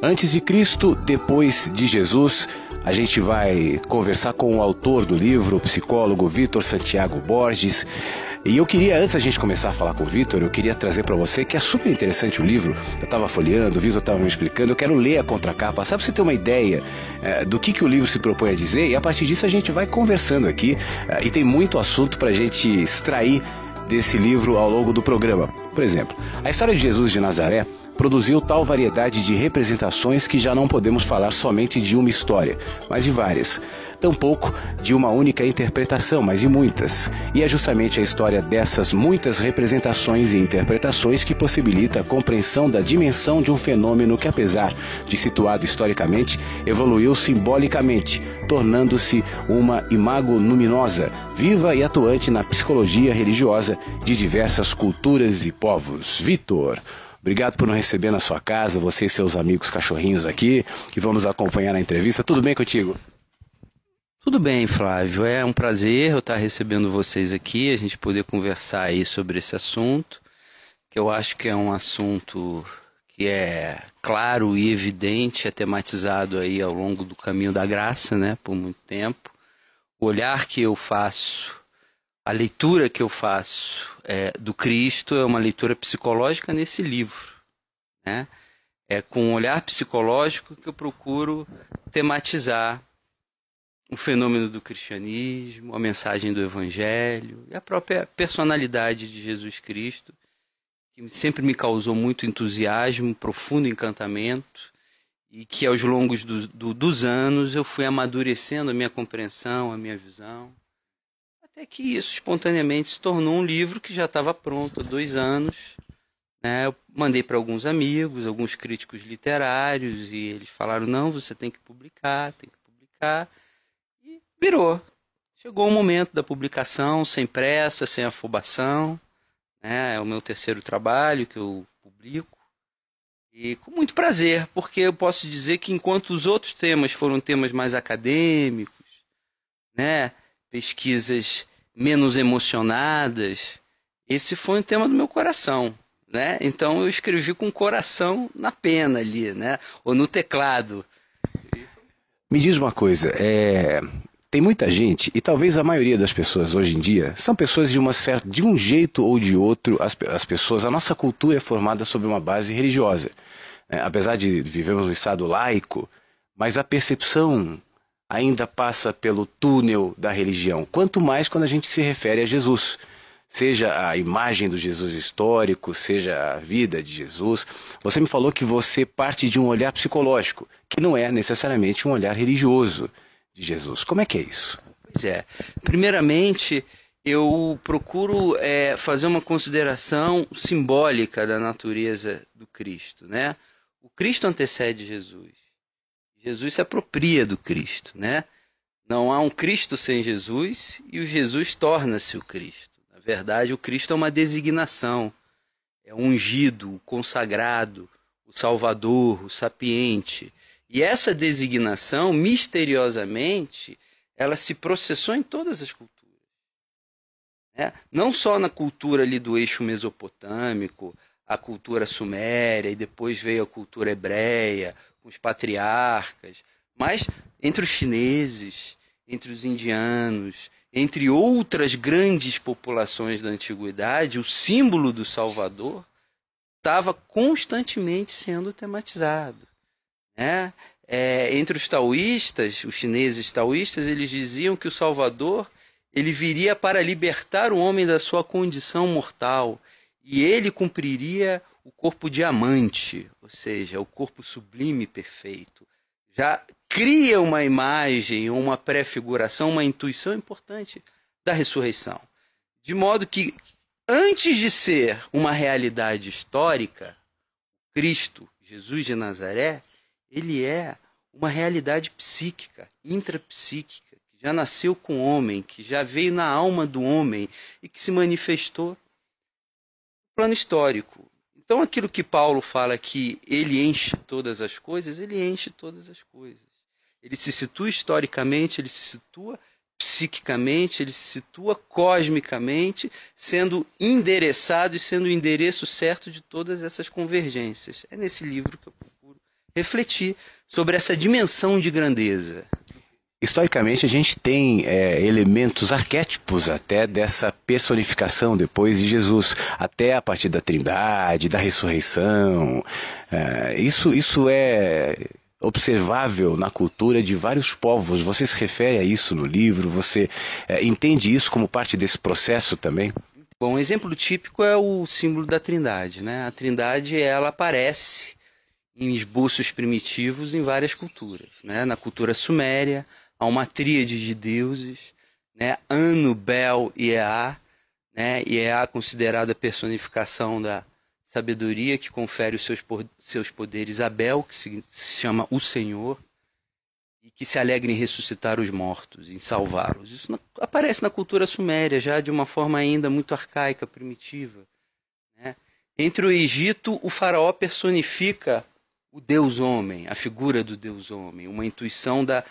Antes de Cristo, depois de Jesus. A gente vai conversar com o autor do livro, o psicólogo Vítor Santiago Borges. E eu queria, antes da gente começar a falar com o Vítor, eu queria trazer para você que é super interessante o livro. Eu estava folheando, o Vítor estava me explicando, eu quero ler a contracapa, sabe, para você ter uma ideia do que o livro se propõe a dizer, e a partir disso a gente vai conversando aqui, e tem muito assunto para a gente extrair desse livro ao longo do programa. Por exemplo, a história de Jesus de Nazaré produziu tal variedade de representações que já não podemos falar somente de uma história, mas de várias. Tampouco de uma única interpretação, mas de muitas. E é justamente a história dessas muitas representações e interpretações que possibilita a compreensão da dimensão de um fenômeno que, apesar de situado historicamente, evoluiu simbolicamente, tornando-se uma imago luminosa, viva e atuante na psicologia religiosa de diversas culturas e povos. Vítor, obrigado por nos receber na sua casa, você e seus amigos cachorrinhos aqui, que vão nos acompanhar na entrevista. Tudo bem contigo? Tudo bem, Flávio. É um prazer eu estar recebendo vocês aqui, a gente poder conversar aí sobre esse assunto, que eu acho que é um assunto que é claro e evidente, é tematizado aí ao longo do caminho da graça, né, por muito tempo. O olhar que eu faço, a leitura que eu faço do Cristo é uma leitura psicológica nesse livro, né? É com um olhar psicológico que eu procuro tematizar o fenômeno do cristianismo, a mensagem do evangelho e a própria personalidade de Jesus Cristo, que sempre me causou muito entusiasmo, profundo encantamento, e que aos longos dos anos eu fui amadurecendo a minha compreensão, a minha visão, até que isso espontaneamente se tornou um livro que já estava pronto há 2 anos. Né? Eu mandei para alguns amigos, alguns críticos literários, e eles falaram, não, você tem que publicar, e virou. Chegou o momento da publicação, sem pressa, sem afobação, né? É o meu 3º trabalho que eu publico, e com muito prazer, porque eu posso dizer que enquanto os outros temas foram temas mais acadêmicos, né? Pesquisas menos emocionadas, esse foi um tema do meu coração, né? Então eu escrevi com o coração na pena ali, né? Ou no teclado. Me diz uma coisa, tem muita gente, e talvez a maioria das pessoas hoje em dia, são pessoas de um jeito ou de outro, as pessoas, a nossa cultura é formada sobre uma base religiosa. Apesar de vivermos um estado laico, mas a percepção ainda passa pelo túnel da religião, quanto mais quando a gente se refere a Jesus. Seja a imagem do Jesus histórico, seja a vida de Jesus. Você me falou que você parte de um olhar psicológico, que não é necessariamente um olhar religioso de Jesus. Como é que é isso? Pois é. Primeiramente, eu procuro fazer uma consideração simbólica da natureza do Cristo, né? O Cristo antecede Jesus. Jesus se apropria do Cristo, né? Não há um Cristo sem Jesus e o Jesus torna-se o Cristo. Na verdade, o Cristo é uma designação, é o ungido, o consagrado, o Salvador, o sapiente. E essa designação, misteriosamente, ela se processou em todas as culturas. Não só na cultura ali do eixo mesopotâmico, a cultura suméria, e depois veio a cultura hebreia, com os patriarcas, mas entre os chineses, entre os indianos, entre outras grandes populações da antiguidade, o símbolo do Salvador estava constantemente sendo tematizado. Entre os taoístas, os chineses taoístas, eles diziam que o Salvador ele viria para libertar o homem da sua condição mortal e ele cumpriria o corpo diamante, ou seja, o corpo sublime e perfeito. Já cria uma imagem, uma prefiguração, uma intuição importante da ressurreição. De modo que, antes de ser uma realidade histórica, Cristo, Jesus de Nazaré, ele é uma realidade psíquica, intrapsíquica, que já nasceu com o homem, que já veio na alma do homem e que se manifestou no plano histórico. Então, aquilo que Paulo fala que ele enche todas as coisas, ele enche todas as coisas. Ele se situa historicamente, ele se situa psiquicamente, ele se situa cosmicamente, sendo endereçado e sendo o endereço certo de todas essas convergências. É nesse livro que eu procuro refletir sobre essa dimensão de grandeza. Historicamente, a gente tem elementos, arquétipos até dessa personificação depois de Jesus, até a partir da Trindade, da ressurreição. Isso é observável na cultura de vários povos. Você se refere a isso no livro? Você entende isso como parte desse processo também? Bom, um exemplo típico é o símbolo da Trindade, né? A Trindade, ela aparece em esboços primitivos em várias culturas, né? Na cultura suméria, há uma tríade de deuses, né? Anu, Bel e Ea, né? E Ea considerada a personificação da sabedoria que confere os seus poderes a Bel, que se chama o Senhor, e que se alegra em ressuscitar os mortos, em salvá-los. Isso aparece na cultura suméria, já de uma forma ainda muito arcaica, primitiva, né? Entre o Egito, o faraó personifica o Deus-homem, a figura do Deus-homem, uma intuição da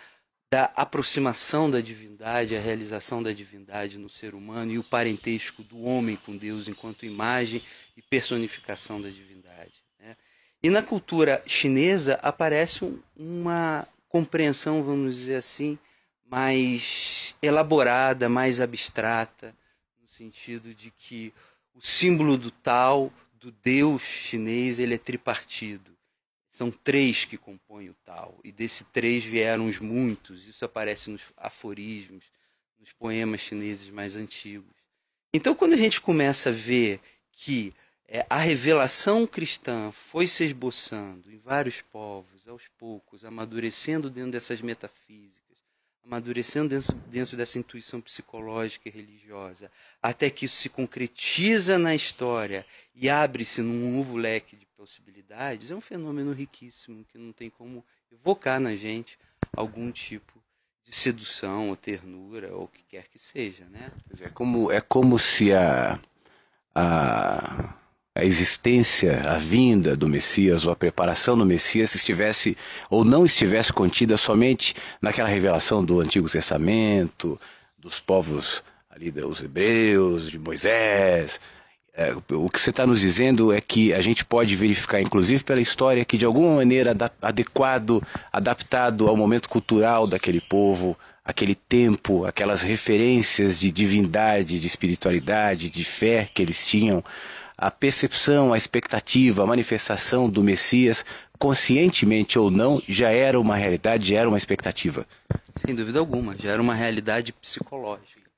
aproximação da divindade, a realização da divindade no ser humano e o parentesco do homem com Deus enquanto imagem e personificação da divindade, né? E na cultura chinesa aparece uma compreensão, vamos dizer assim, mais elaborada, mais abstrata, no sentido de que o símbolo do Tao, do Deus chinês, ele é tripartido. São três que compõem o Tao, e desse três vieram os muitos. Isso aparece nos aforismos, nos poemas chineses mais antigos. Então, quando a gente começa a ver que a revelação cristã foi se esboçando em vários povos, aos poucos, amadurecendo dentro dessas metafísicas, amadurecendo dentro dessa intuição psicológica e religiosa, até que isso se concretiza na história e abre-se num novo leque de possibilidades, é um fenômeno riquíssimo que não tem como evocar na gente algum tipo de sedução ou ternura ou o que quer que seja, né? É como se a existência, a vinda do Messias ou a preparação do Messias estivesse ou não estivesse contida somente naquela revelação do Antigo Testamento, dos povos ali, dos hebreus, de Moisés. O que você está nos dizendo é que a gente pode verificar, inclusive pela história, que de alguma maneira adaptado ao momento cultural daquele povo, aquele tempo, aquelas referências de divindade, de espiritualidade, de fé que eles tinham, a percepção, a expectativa, a manifestação do Messias, conscientemente ou não, já era uma realidade, já era uma expectativa. Sem dúvida alguma, já era uma realidade psicológica,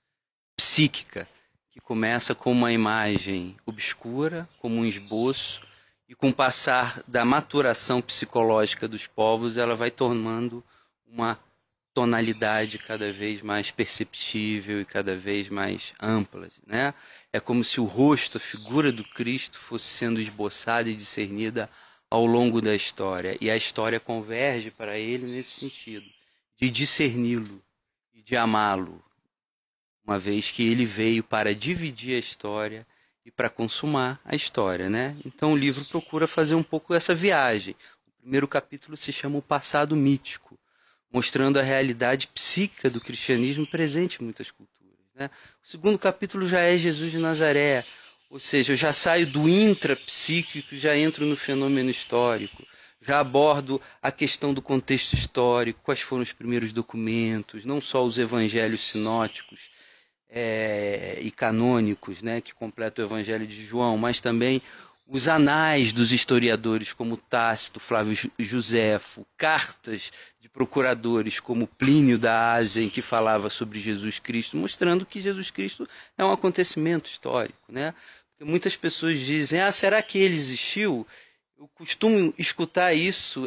psíquica, que começa com uma imagem obscura, como um esboço, e com o passar da maturação psicológica dos povos, ela vai tomando uma tonalidade cada vez mais perceptível e cada vez mais ampla, né? É como se o rosto, a figura do Cristo fosse sendo esboçada e discernida ao longo da história. E a história converge para ele nesse sentido, de discerni-lo e de amá-lo, uma vez que ele veio para dividir a história e para consumar a história, né? Então o livro procura fazer um pouco essa viagem. O primeiro capítulo se chama O Passado Mítico, mostrando a realidade psíquica do cristianismo presente em muitas culturas, né? O segundo capítulo já é Jesus de Nazaré, ou seja, eu já saio do intrapsíquico e já entro no fenômeno histórico. Já abordo a questão do contexto histórico, quais foram os primeiros documentos, não só os evangelhos sinóticos e canônicos, né, que completam o Evangelho de João, mas também os anais dos historiadores como Tácito, Flávio Josefo, cartas de procuradores como Plínio da Ásia, em que falava sobre Jesus Cristo, mostrando que Jesus Cristo é um acontecimento histórico, né? Porque muitas pessoas dizem, será que ele existiu? Eu costumo escutar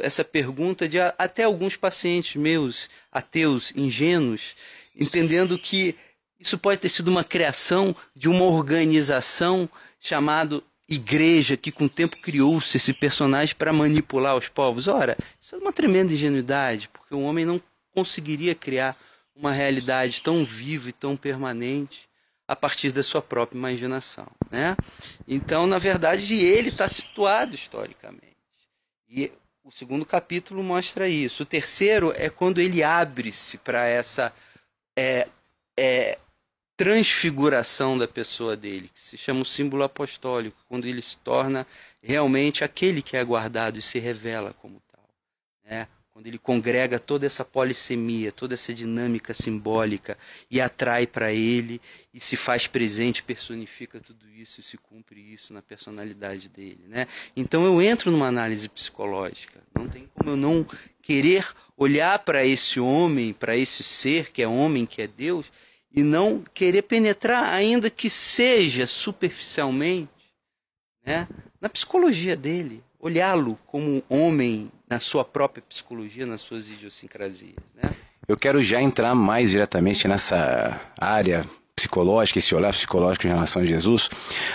essa pergunta de até alguns pacientes meus, ateus, ingênuos, entendendo que isso pode ter sido uma criação de uma organização chamada igreja, que com o tempo criou-se esse personagem para manipular os povos. Ora, isso é uma tremenda ingenuidade, porque o homem não conseguiria criar uma realidade tão viva e tão permanente a partir da sua própria imaginação, né? Então, na verdade, ele está situado historicamente. E o segundo capítulo mostra isso. O terceiro é quando ele abre-se para essa transfiguração da pessoa dele, que se chama o símbolo apostólico, quando ele se torna realmente aquele que é guardado e se revela como tal. né? Quando ele congrega toda essa polissemia, toda essa dinâmica simbólica e atrai para ele e se faz presente, personifica tudo isso e se cumpre isso na personalidade dele, né? Então eu entro numa análise psicológica. Não tem como eu não querer olhar para esse homem, para esse ser que é homem, que é Deus, e não querer penetrar, ainda que seja superficialmente, né, na psicologia dele. Olhá-lo como homem na sua própria psicologia, nas suas idiosincrasias, né? Eu quero já entrar mais diretamente nessa área psicológica, esse olhar psicológico em relação a Jesus,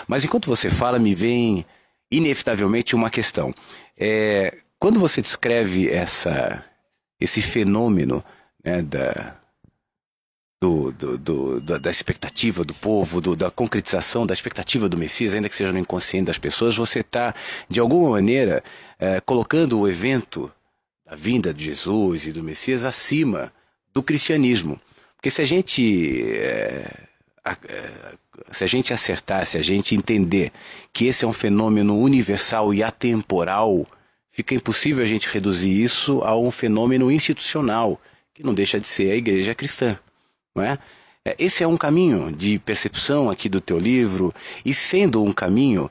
mas enquanto você fala, me vem inevitavelmente uma questão. Quando você descreve esse fenômeno, né, da expectativa do povo, da concretização da expectativa do Messias, ainda que seja no inconsciente das pessoas, você está, de alguma maneira, colocando o evento da vinda de Jesus e do Messias acima do cristianismo. Porque se a gente acertar, se a gente entender que esse é um fenômeno universal e atemporal, fica impossível a gente reduzir isso a um fenômeno institucional, que não deixa de ser a igreja cristã. Não é? Esse é um caminho de percepção aqui do teu livro, e sendo um caminho,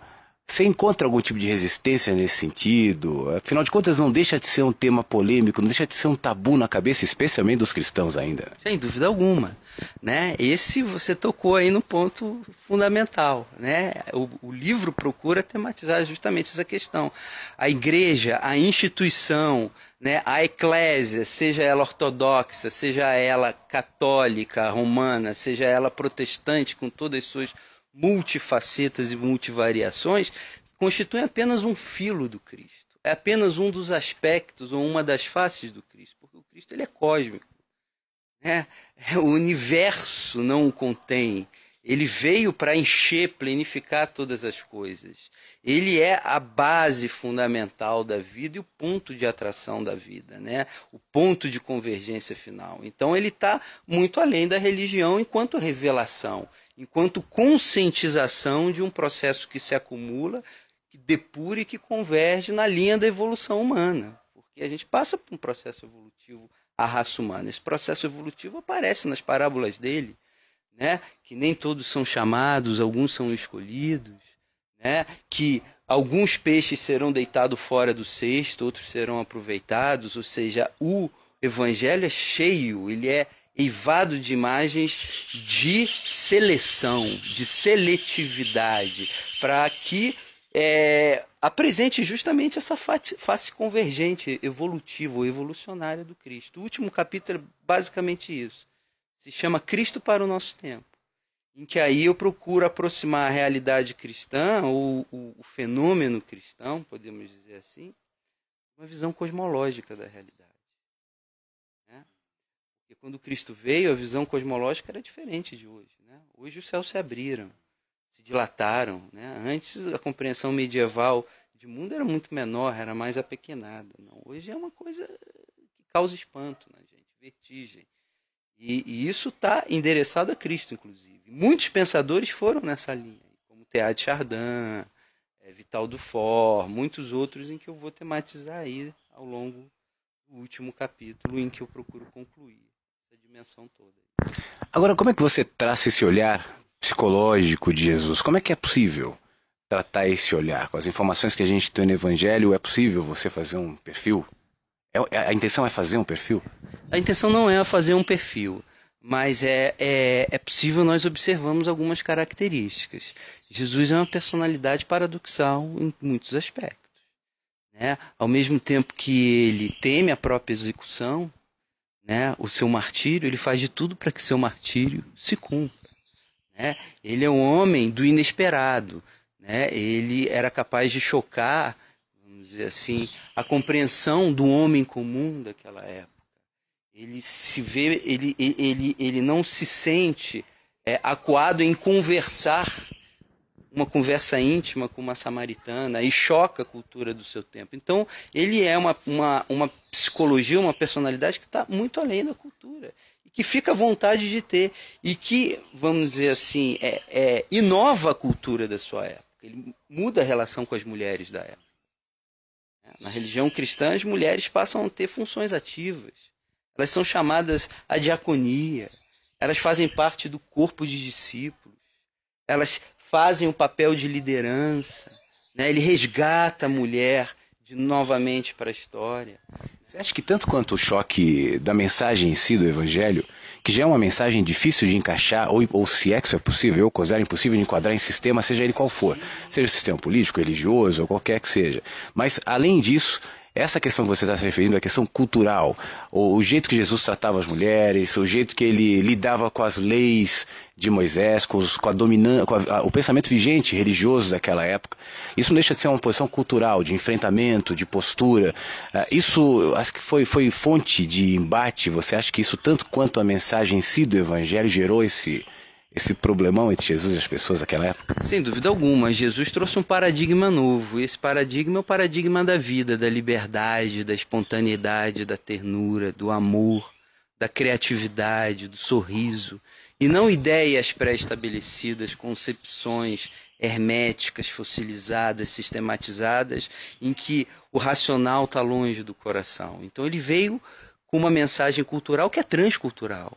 você encontra algum tipo de resistência nesse sentido? Afinal de contas, não deixa de ser um tema polêmico, não deixa de ser um tabu na cabeça, especialmente dos cristãos ainda. Sem dúvida alguma, né? Esse você tocou aí no ponto fundamental, né? O livro procura tematizar justamente essa questão. A igreja, a instituição, né? A eclésia, seja ela ortodoxa, seja ela católica, romana, seja ela protestante, com todas as suas multifacetas e multivariações, constitui apenas um filo do Cristo. É apenas um dos aspectos ou uma das faces do Cristo, porque o Cristo ele é cósmico, né? O universo não o contém. Ele veio para encher, plenificar todas as coisas. Ele é a base fundamental da vida e o ponto de atração da vida, né? O ponto de convergência final. Então ele está muito além da religião enquanto revelação, enquanto conscientização de um processo que se acumula, que depura e que converge na linha da evolução humana. Porque a gente passa por um processo evolutivo, a raça humana. Esse processo evolutivo aparece nas parábolas dele, né? Que nem todos são chamados, alguns são escolhidos, né? Que alguns peixes serão deitados fora do cesto, outros serão aproveitados, ou seja, o evangelho é cheio, ele é eivado de imagens de seleção, de seletividade, para que apresente justamente essa face convergente, evolutiva ou evolucionária do Cristo. O último capítulo é basicamente isso. Se chama Cristo para o Nosso Tempo, em que aí eu procuro aproximar a realidade cristã, ou o fenômeno cristão, podemos dizer assim, uma visão cosmológica da realidade. Né? Porque quando Cristo veio, a visão cosmológica era diferente de hoje. Né? Hoje os céus se abriram, se dilataram. Né? Antes a compreensão medieval de mundo era muito menor, era mais apequenada. Não, hoje é uma coisa que causa espanto na gente, vertigem. E isso está endereçado a Cristo, inclusive. Muitos pensadores foram nessa linha, como Teilhard de Chardin, Vital Dufort, muitos outros em que eu vou tematizar aí ao longo do último capítulo, em que eu procuro concluir essa dimensão toda. Agora, como é que você traça esse olhar psicológico de Jesus? Como é que é possível tratar esse olhar? Com as informações que a gente tem no Evangelho, é possível você fazer um perfil? A intenção é fazer um perfil? A intenção não é fazer um perfil, mas é possível nós observarmos algumas características. Jesus é uma personalidade paradoxal em muitos aspectos. Né? Ao mesmo tempo que ele teme a própria execução, né, o seu martírio, ele faz de tudo para que seu martírio se cumpra. Né? Ele é um homem do inesperado. Né? Ele era capaz de chocar, vamos dizer assim, a compreensão do homem comum daquela época. Ele se vê, ele não se sente acuado em conversar, uma conversa íntima com uma samaritana, e choca a cultura do seu tempo. Então, ele é uma psicologia, uma personalidade que está muito além da cultura, e que fica à vontade de ter, e que, vamos dizer assim, inova a cultura da sua época. Ele muda a relação com as mulheres da época. Na religião cristã, as mulheres passam a ter funções ativas. Elas são chamadas à diaconia. Elas fazem parte do corpo de discípulos. Elas fazem o papel de liderança. Né? Ele resgata a mulher novamente para a história. Você acha que tanto quanto o choque da mensagem em si do Evangelho, que já é uma mensagem difícil de encaixar, ou se é que isso é possível, ou considero impossível de enquadrar em sistema, seja ele qual for, seja o sistema político, religioso, ou qualquer que seja. Mas, além disso, essa questão que você está se referindo, a questão cultural, o jeito que Jesus tratava as mulheres, o jeito que ele lidava com as leis de Moisés, com o pensamento vigente religioso daquela época, isso não deixa de ser uma posição cultural, de enfrentamento, de postura. Isso acho que foi fonte de embate. Você acha que isso, tanto quanto a mensagem em si do Evangelho, gerou esse problemão entre Jesus e as pessoas naquela época? Sem dúvida alguma, Jesus trouxe um paradigma novo. Esse paradigma é o paradigma da vida, da liberdade, da espontaneidade, da ternura, do amor, da criatividade, do sorriso. E não ideias pré-estabelecidas, concepções herméticas, fossilizadas, sistematizadas, em que o racional está longe do coração. Então ele veio com uma mensagem cultural que é transcultural,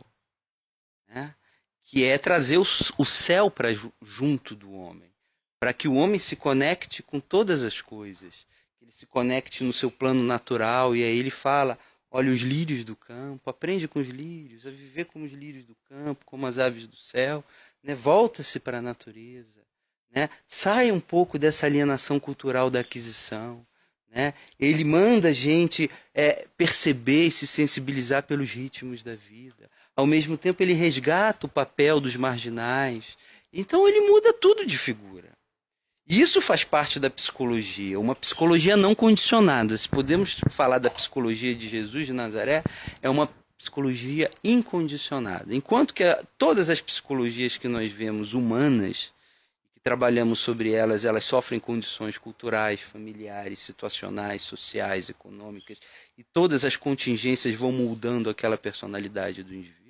né? Que é trazer o céu para junto do homem, para que o homem se conecte com todas as coisas, que ele se conecte no seu plano natural. E aí ele fala: olha os lírios do campo, aprende com os lírios, a viver como os lírios do campo, como as aves do céu, né? Volta-se para a natureza, né? Sai um pouco dessa alienação cultural da aquisição, né? Ele manda a gente perceber e se sensibilizar pelos ritmos da vida. Ao mesmo tempo, ele resgata o papel dos marginais. Então, ele muda tudo de figura. E isso faz parte da psicologia, uma psicologia não condicionada. Se podemos falar da psicologia de Jesus de Nazaré, é uma psicologia incondicionada. Enquanto que todas as psicologias que nós vemos humanas, que trabalhamos sobre elas, elas sofrem condições culturais, familiares, situacionais, sociais, econômicas, e todas as contingências vão moldando aquela personalidade do indivíduo.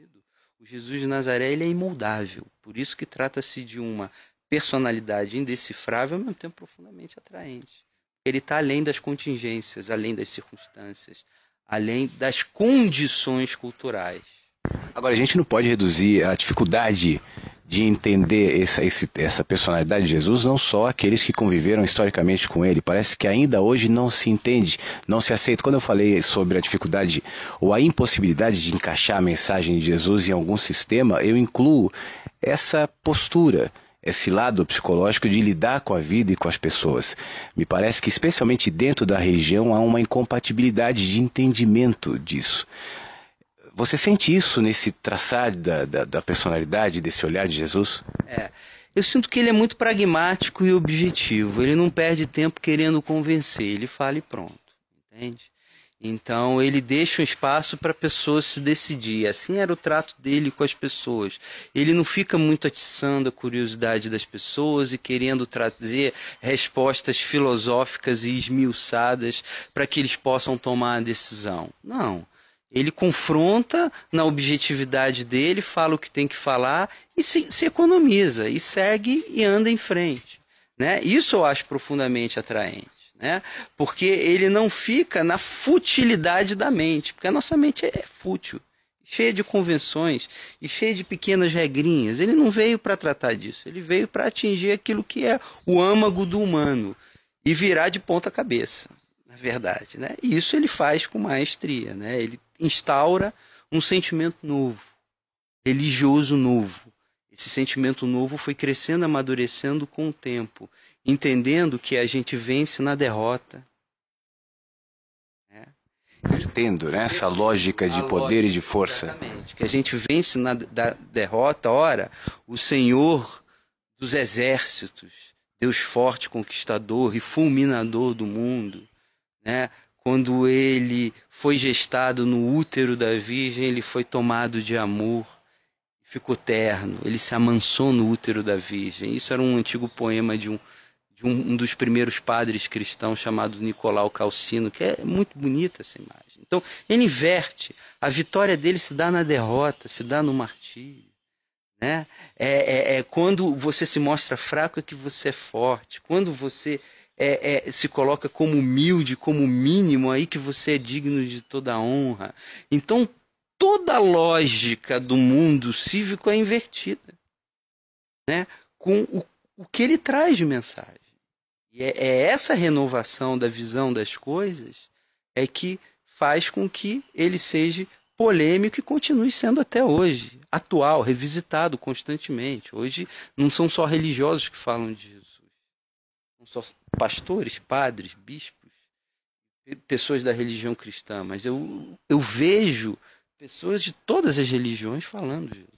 O Jesus de Nazaré, ele é imoldável, por isso que trata-se de uma personalidade indecifrável, ao mesmo tempo profundamente atraente. Ele está além das contingências, além das circunstâncias, além das condições culturais. Agora, a gente não pode reduzir a dificuldade de entender essa personalidade de Jesus, não só aqueles que conviveram historicamente com ele. Parece que ainda hoje não se entende, não se aceita. Quando eu falei sobre a dificuldade ou a impossibilidade de encaixar a mensagem de Jesus em algum sistema, eu incluo essa postura, esse lado psicológico de lidar com a vida e com as pessoas. Me parece que, especialmente dentro da religião, há uma incompatibilidade de entendimento disso. Você sente isso nesse traçar da personalidade, desse olhar de Jesus? Eu sinto que ele é muito pragmático e objetivo. Ele não perde tempo querendo convencer. Ele fala e pronto, entende? Então ele deixa um espaço para a pessoa se decidir. Assim era o trato dele com as pessoas. Ele não fica muito atiçando a curiosidade das pessoas e querendo trazer respostas filosóficas e esmiuçadas para que eles possam tomar a decisão. Não. Ele confronta na objetividade dele, fala o que tem que falar e se economiza, e segue e anda em frente, né? Isso eu acho profundamente atraente, né? Porque ele não fica na futilidade da mente, porque a nossa mente é fútil, cheia de convenções e cheia de pequenas regrinhas. Ele não veio para tratar disso, ele veio para atingir aquilo que é o âmago do humano e virar de ponta cabeça, na verdade, né? E isso ele faz com maestria, né? Ele instaura um sentimento novo, religioso novo. Esse sentimento novo foi crescendo, amadurecendo com o tempo, entendendo que a gente vence na derrota. Invertendo, né? Essa lógica de poder e de força. Exatamente, que a gente vence na derrota. Ora, o Senhor dos exércitos, Deus forte, conquistador e fulminador do mundo, né? Quando ele foi gestado no útero da Virgem, ele foi tomado de amor, ficou terno, ele se amansou no útero da Virgem. Isso era um antigo poema de um dos primeiros padres cristãos, chamado Nicolau Calcino, que é muito bonita essa imagem. Então, ele inverte. A vitória dele se dá na derrota, se dá no martírio, né? Quando você se mostra fraco é que você é forte. Quando você se coloca como humilde, como mínimo, aí que você é digno de toda honra. Então, toda a lógica do mundo cívico é invertida, né? Com o que ele traz de mensagem. E é essa renovação da visão das coisas é que faz com que ele seja polêmico e continue sendo até hoje, atual, revisitado constantemente. Hoje não são só religiosos que falam de Jesus. Não só pastores, padres, bispos, pessoas da religião cristã, mas eu vejo pessoas de todas as religiões falando de Jesus.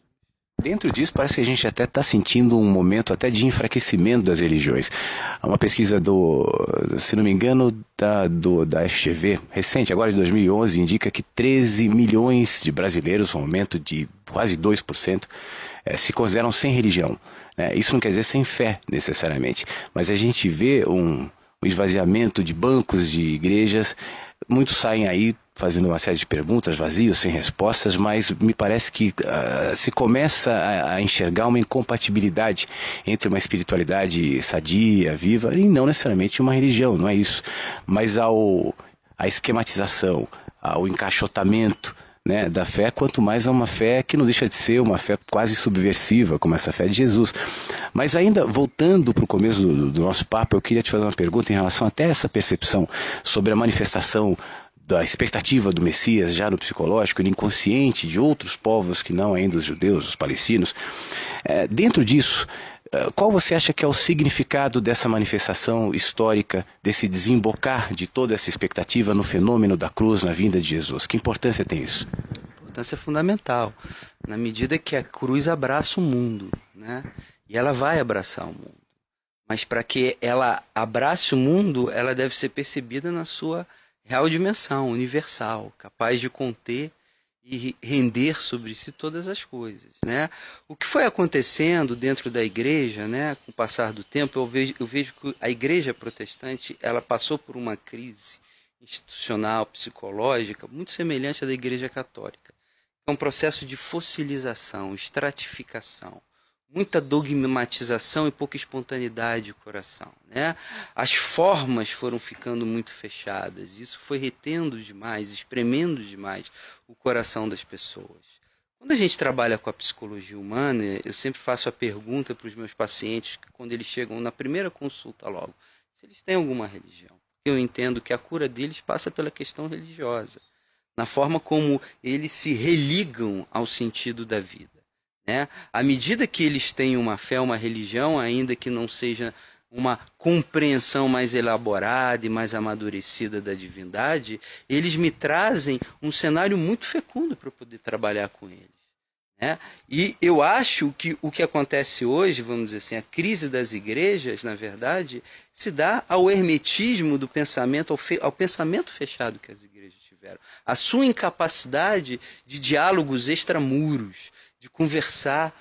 Dentro disso, parece que a gente até está sentindo um momento até de enfraquecimento das religiões. Uma pesquisa se não me engano, da FGV, recente, agora de 2011, indica que 13 milhões de brasileiros, um aumento de quase 2%, se consideram sem religião. Isso não quer dizer sem fé, necessariamente, mas a gente vê um esvaziamento de bancos de igrejas. Muitos saem aí fazendo uma série de perguntas, vazios, sem respostas, mas me parece que se começa a enxergar uma incompatibilidade entre uma espiritualidade sadia, viva, e não necessariamente uma religião, não é isso. Mas a esquematização, ao encaixotamento, né, da fé, quanto mais a uma fé que não deixa de ser uma fé quase subversiva, como essa fé de Jesus. Mas ainda, voltando para o começo do nosso papo, eu queria te fazer uma pergunta em relação até essa percepção sobre a manifestação da expectativa do Messias já no psicológico e no inconsciente de outros povos que não ainda os judeus, os palestinos. Dentro disso, qual você acha que é o significado dessa manifestação histórica, desse desembocar de toda essa expectativa no fenômeno da cruz, na vinda de Jesus? Que importância tem isso? Importância fundamental, na medida que a cruz abraça o mundo, né? E ela vai abraçar o mundo. Mas para que ela abrace o mundo, ela deve ser percebida na sua real dimensão, universal, capaz de conter e render sobre si todas as coisas, né? O que foi acontecendo dentro da igreja, né, com o passar do tempo, eu vejo que a igreja protestante ela passou por uma crise institucional, psicológica, muito semelhante à da igreja católica. É um processo de fossilização, estratificação, muita dogmatização e pouca espontaneidade de coração, né? As formas foram ficando muito fechadas, isso foi retendo demais, espremendo demais o coração das pessoas. Quando a gente trabalha com a psicologia humana, eu sempre faço a pergunta para os meus pacientes, quando eles chegam na primeira consulta logo, se eles têm alguma religião. Eu entendo que a cura deles passa pela questão religiosa, na forma como eles se religam ao sentido da vida. Né? À medida que eles têm uma fé, uma religião, ainda que não seja uma compreensão mais elaborada e mais amadurecida da divindade, eles me trazem um cenário muito fecundo para eu poder trabalhar com eles. Né? E eu acho que o que acontece hoje, vamos dizer assim, a crise das igrejas, na verdade, se dá ao hermetismo do pensamento, ao pensamento fechado que as igrejas tiveram, a sua incapacidade de diálogos extramuros, de conversar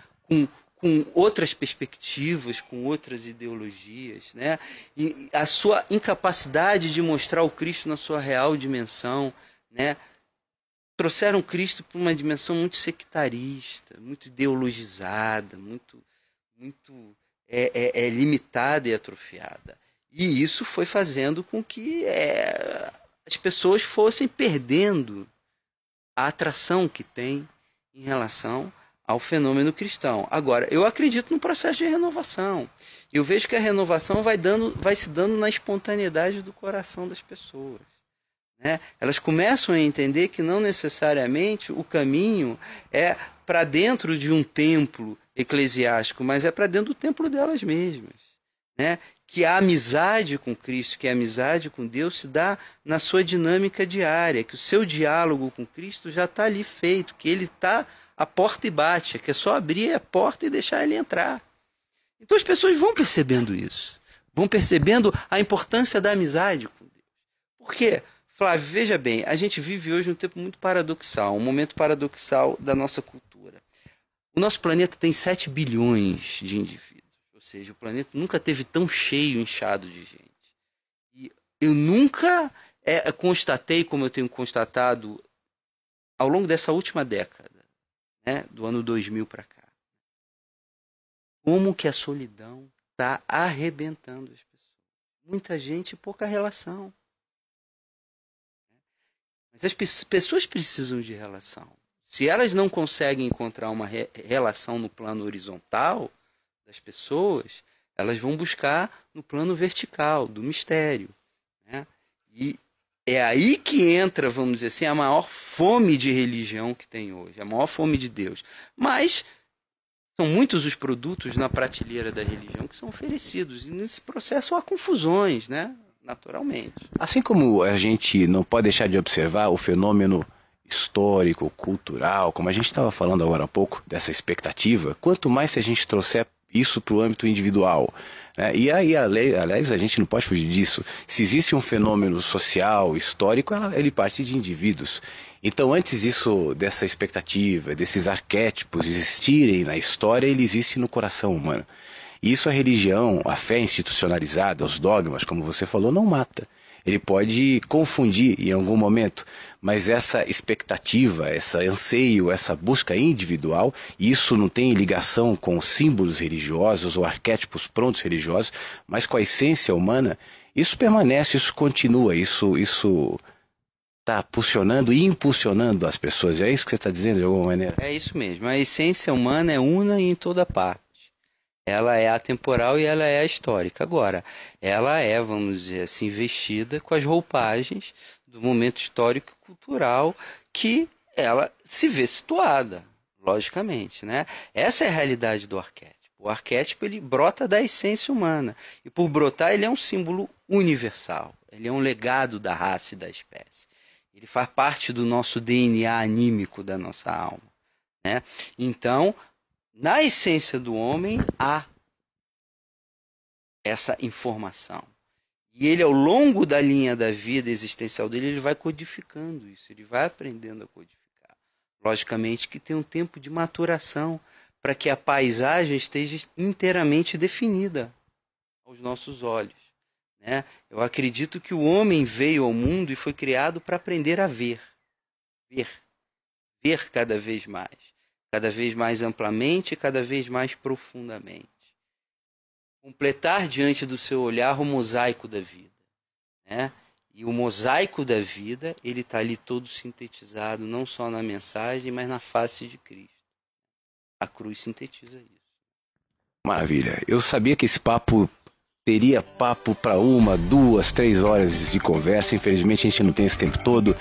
com outras perspectivas, com outras ideologias, né? E a sua incapacidade de mostrar o Cristo na sua real dimensão, né? Trouxeram Cristo para uma dimensão muito sectarista, muito ideologizada, muito limitada e atrofiada. E isso foi fazendo com que as pessoas fossem perdendo a atração que tem em relação ao fenômeno cristão. Agora, eu acredito no processo de renovação. Eu vejo que a renovação vai se dando na espontaneidade do coração das pessoas. Né? Elas começam a entender que não necessariamente o caminho é para dentro de um templo eclesiástico, mas é para dentro do templo delas mesmas. Né? Que a amizade com Cristo, que a amizade com Deus se dá na sua dinâmica diária, que o seu diálogo com Cristo já está ali feito, que ele está à porta e bate, que é só abrir a porta e deixar ele entrar. Então as pessoas vão percebendo isso, vão percebendo a importância da amizade com Deus. Por quê? Flávio, veja bem, a gente vive hoje um tempo muito paradoxal, um momento paradoxal da nossa cultura. O nosso planeta tem 7 bilhões de indivíduos, ou seja, o planeta nunca teve tão cheio, inchado de gente. E eu nunca constatei, como eu tenho constatado ao longo dessa última década, né, do ano 2000 para cá, como que a solidão está arrebentando as pessoas. Muita gente e pouca relação. Mas as pessoas precisam de relação. Se elas não conseguem encontrar uma relação no plano horizontal das pessoas, elas vão buscar no plano vertical, do mistério, né? E é aí que entra, vamos dizer assim, a maior fome de religião que tem hoje, a maior fome de Deus. Mas são muitos os produtos na prateleira da religião que são oferecidos. E nesse processo há confusões, né? Naturalmente. Assim como a gente não pode deixar de observar o fenômeno histórico, cultural, como a gente estava falando agora há pouco, dessa expectativa, quanto mais se a gente trouxer isso para o âmbito individual, né? E aí, aliás, a gente não pode fugir disso. Se existe um fenômeno social, histórico, ele parte de indivíduos. Então, antes dessa expectativa, desses arquétipos existirem na história, ele existe no coração humano. E isso a religião, a fé institucionalizada, os dogmas, como você falou, não mata. Ele pode confundir em algum momento, mas essa expectativa, esse anseio, essa busca individual, isso não tem ligação com símbolos religiosos ou arquétipos prontos religiosos, mas com a essência humana, isso permanece, isso continua, isso está pulsionando e impulsionando as pessoas. É isso que você está dizendo de alguma maneira? É isso mesmo. A essência humana é una em toda parte. Ela é atemporal e ela é histórica. Agora, ela é, vamos dizer assim, vestida com as roupagens do momento histórico e cultural que ela se vê situada, logicamente, né? Essa é a realidade do arquétipo. O arquétipo, ele brota da essência humana. E por brotar, ele é um símbolo universal. Ele é um legado da raça e da espécie. Ele faz parte do nosso DNA anímico da nossa alma, né? Então, na essência do homem, há essa informação. E ele, ao longo da linha da vida existencial dele, ele vai codificando isso, ele vai aprendendo a codificar. Logicamente que tem um tempo de maturação para que a paisagem esteja inteiramente definida aos nossos olhos, né? Eu acredito que o homem veio ao mundo e foi criado para aprender a ver. Ver cada vez mais amplamente e cada vez mais profundamente. Completar diante do seu olhar o mosaico da vida, né? E o mosaico da vida, ele está ali todo sintetizado, não só na mensagem, mas na face de Cristo. A cruz sintetiza isso. Maravilha. Eu sabia que esse papo teria papo para 1, 2, 3 horas de conversa. Infelizmente a gente não tem esse tempo todo,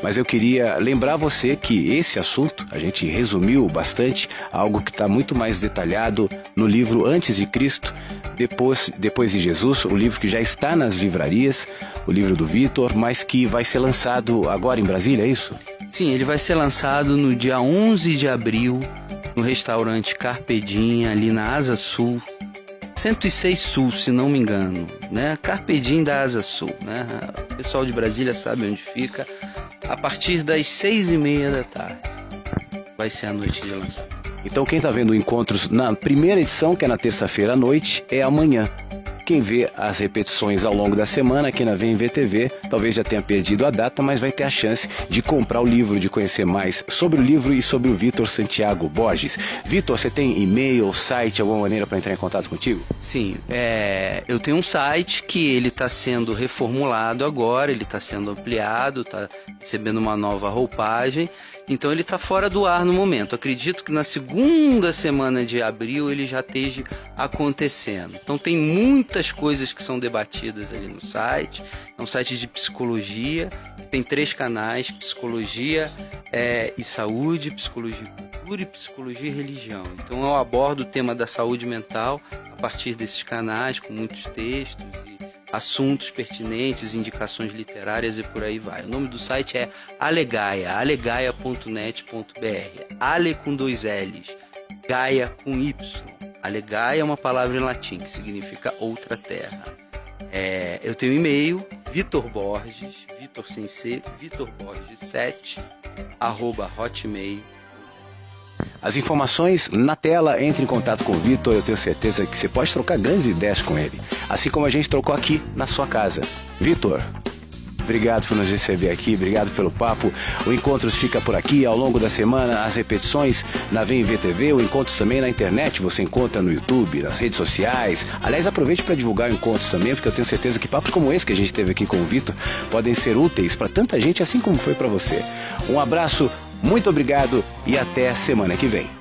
mas eu queria lembrar você que esse assunto a gente resumiu bastante, algo que está muito mais detalhado no livro Antes de Cristo, Depois de Jesus, o livro que já está nas livrarias, o livro do Vitor, mas que vai ser lançado agora em Brasília, é isso? Sim, ele vai ser lançado no dia 11 de abril, no restaurante Carpe Diem, ali na Asa Sul, 106 Sul, se não me engano, né? Carpe Diem da Asa Sul, né? O pessoal de Brasília sabe onde fica. A partir das 6h30 da tarde vai ser a noite de lançamento. Então quem está vendo Encontros na primeira edição, que é na terça-feira à noite, é amanhã. Quem vê as repetições ao longo da semana, quem não vê em VTV, talvez já tenha perdido a data, mas vai ter a chance de comprar o livro, de conhecer mais sobre o livro e sobre o Vitor Santiago Borges. Vitor, você tem e-mail, site, alguma maneira para entrar em contato contigo? Sim, eu tenho um site que ele está sendo reformulado agora, ele está sendo ampliado, está recebendo uma nova roupagem. Então ele está fora do ar no momento. Acredito que na segunda semana de abril ele já esteja acontecendo. Então tem muitas coisas que são debatidas ali no site. É um site de psicologia, tem 3 canais: psicologia e saúde, psicologia e cultura e psicologia e religião. Então eu abordo o tema da saúde mental a partir desses canais, com muitos textos e assuntos pertinentes, indicações literárias e por aí vai. O nome do site é Alegaia, alegaia.net.br. Ale com 2 L's, Gaia com Y. Alegaia é uma palavra em latim que significa outra terra. Eu tenho e-mail, Vitor Borges, Vitor sem C, vitorborges7, @hotmail. As informações na tela, entre em contato com o Vitor, eu tenho certeza que você pode trocar grandes ideias com ele, assim como a gente trocou aqui na sua casa. Vitor, Obrigado por nos receber aqui, obrigado pelo papo. O Encontros fica por aqui ao longo da semana, as repetições na VMV TV, o Encontros também na internet, você encontra no YouTube, nas redes sociais. Aliás, aproveite para divulgar o Encontros também, porque eu tenho certeza que papos como esse que a gente teve aqui com o Vitor podem ser úteis para tanta gente, assim como foi para você. Um abraço, muito obrigado e até semana que vem.